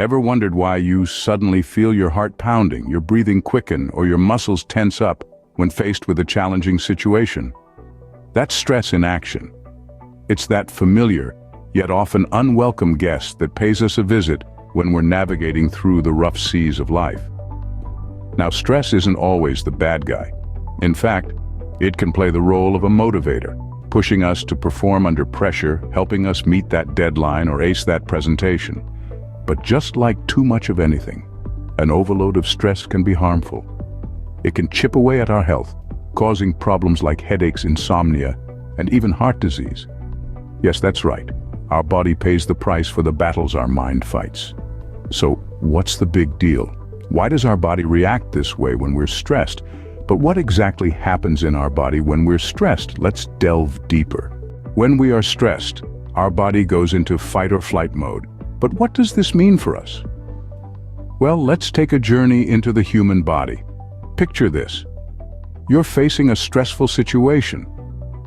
Ever wondered why you suddenly feel your heart pounding, your breathing quicken, or your muscles tense up when faced with a challenging situation? That's stress in action. It's that familiar, yet often unwelcome guest that pays us a visit when we're navigating through the rough seas of life. Now, stress isn't always the bad guy. In fact, it can play the role of a motivator, pushing us to perform under pressure, helping us meet that deadline or ace that presentation. But just like too much of anything, an overload of stress can be harmful. It can chip away at our health, causing problems like headaches, insomnia, and even heart disease. Yes, that's right. Our body pays the price for the battles our mind fights. So, what's the big deal? Why does our body react this way when we're stressed? But what exactly happens in our body when we're stressed? Let's delve deeper. When we are stressed, our body goes into fight or flight mode. But what does this mean for us? Well, let's take a journey into the human body. Picture this. You're facing a stressful situation.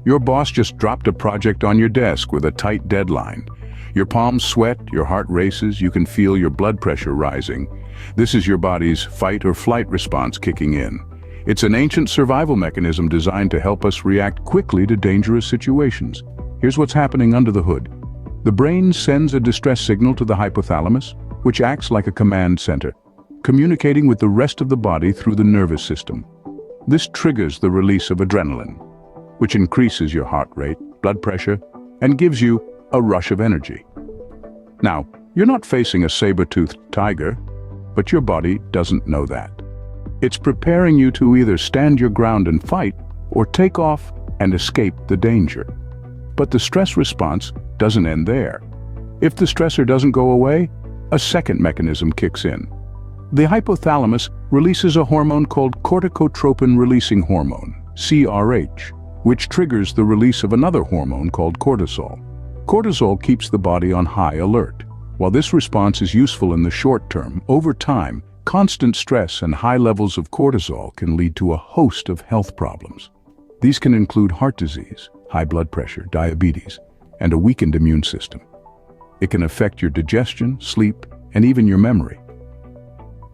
Your boss just dropped a project on your desk with a tight deadline. Your palms sweat, your heart races, you can feel your blood pressure rising. This is your body's fight or flight response kicking in. It's an ancient survival mechanism designed to help us react quickly to dangerous situations. Here's what's happening under the hood. The brain sends a distress signal to the hypothalamus, which acts like a command center, communicating with the rest of the body through the nervous system. This triggers the release of adrenaline, which increases your heart rate, blood pressure, and gives you a rush of energy. Now, you're not facing a saber-toothed tiger, but your body doesn't know that. It's preparing you to either stand your ground and fight, or take off and escape the danger. But the stress response doesn't end there. If the stressor doesn't go away, a second mechanism kicks in. The hypothalamus releases a hormone called corticotropin-releasing hormone, CRH, which triggers the release of another hormone called cortisol. Cortisol keeps the body on high alert. While this response is useful in the short term, over time, constant stress and high levels of cortisol can lead to a host of health problems. These can include heart disease, high blood pressure, diabetes, and a weakened immune system. It can affect your digestion, sleep, and even your memory.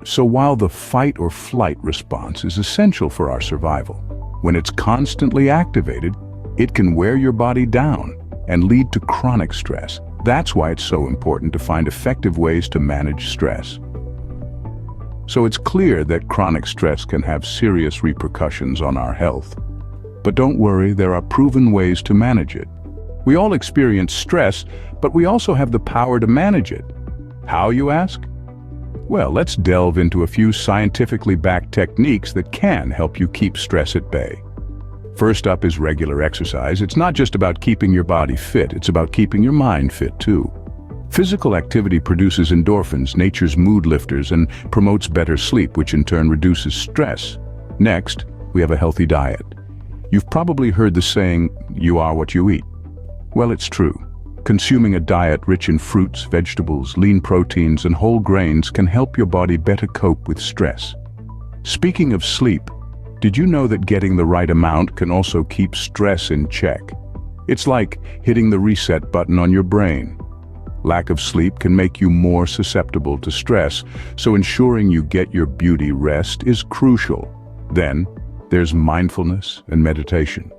So while the fight or flight response is essential for our survival, when it's constantly activated, it can wear your body down and lead to chronic stress. That's why it's so important to find effective ways to manage stress. So it's clear that chronic stress can have serious repercussions on our health. But don't worry, there are proven ways to manage it. We all experience stress, but we also have the power to manage it. How, you ask? Well, let's delve into a few scientifically backed techniques that can help you keep stress at bay. First up is regular exercise. It's not just about keeping your body fit, it's about keeping your mind fit too. Physical activity produces endorphins, nature's mood lifters, and promotes better sleep, which in turn reduces stress. Next, we have a healthy diet. You've probably heard the saying, "You are what you eat." Well, it's true. Consuming a diet rich in fruits, vegetables, lean proteins, and whole grains can help your body better cope with stress. Speaking of sleep, did you know that getting the right amount can also keep stress in check? It's like hitting the reset button on your brain. Lack of sleep can make you more susceptible to stress, so ensuring you get your beauty rest is crucial. Then, there's mindfulness and meditation.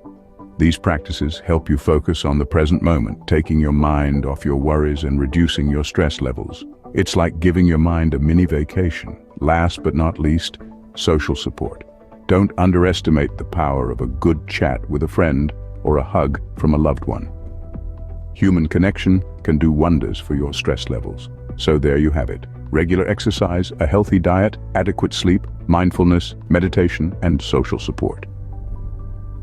These practices help you focus on the present moment, taking your mind off your worries and reducing your stress levels. It's like giving your mind a mini vacation. Last but not least, social support. Don't underestimate the power of a good chat with a friend or a hug from a loved one. Human connection can do wonders for your stress levels. So there you have it. Regular exercise, a healthy diet, adequate sleep, mindfulness, meditation, and social support.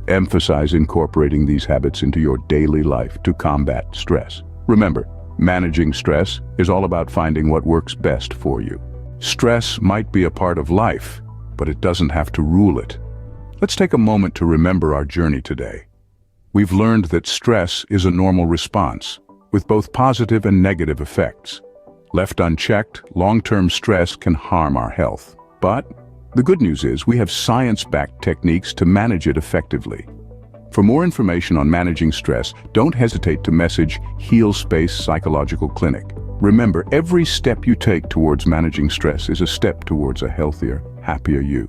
Emphasize incorporating these habits into your daily life to combat stress. Remember, managing stress is all about finding what works best for you. Stress might be a part of life, but it doesn't have to rule it. Let's take a moment to remember our journey today. We've learned that stress is a normal response, with both positive and negative effects. Left unchecked, long-term stress can harm our health. But the good news is we have science-backed techniques to manage it effectively. For more information on managing stress, don't hesitate to message HealSpace Psychological Clinic. Remember, every step you take towards managing stress is a step towards a healthier, happier you.